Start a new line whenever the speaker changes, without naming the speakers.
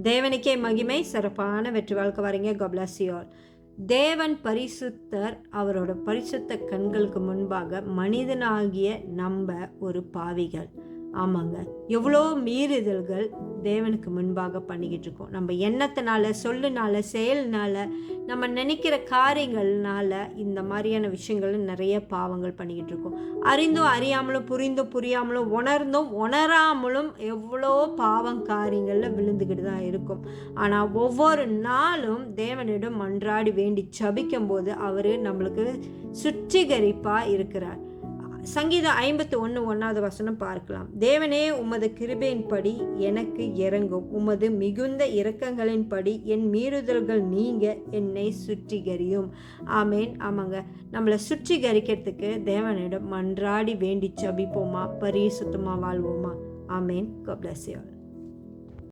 தேவனுக்கே மகிமை. சிறப்பான வெற்றி வாழ்க்கை வரீங்க. God bless you all. தேவன் பரிசுத்தர். அவரோட பரிசுத்த கண்களுக்கு முன்பாக மனிதனாகிய நம்ம ஒரு பாவிகள். ஆமாங்க, எவ்வளோ மீறுதல்கள் தேவனுக்கு முன்பாக பண்ணிக்கிட்டு இருக்கோம். நம்ம எண்ணத்தினால, சொல்லுனால, செயல்னால, நம்ம நினைக்கிற காரியங்கள்னால இந்த மாதிரியான விஷயங்கள் நிறைய பாவங்கள் பண்ணிக்கிட்டு இருக்கோம். அறிந்தும் அறியாமலும், புரிந்தும் புரியாமலும், உணர்ந்தும் உணராமலும் எவ்வளோ பாவம் காரியங்களில் விழுந்துக்கிட்டு தான் இருக்கும். ஆனால் ஒவ்வொரு நாளும் தேவனிடம் மன்றாடி வேண்டி ஜபிக்கும் போது அவர் நம்மளுக்கு சுத்திகரிப்பாக இருக்கிறார். சங்கீதம் 51:1 பார்க்கலாம். தேவனே, உமது கிருபையின்படி எனக்கு இறங்கும், உமது மிகுந்த இரக்கங்களின்படி என் மீறுதல்கள் நீங்க என்னை சுற்றிகரியும். ஆமேன். ஆமாங்க, நம்மளை சுற்றிகரிக்கிறதுக்கு தேவனிடம் மன்றாடி வேண்டி ஜபிப்போமா, பரிசுத்தமாக வாழ்வோமா. ஆமேன். God bless you all.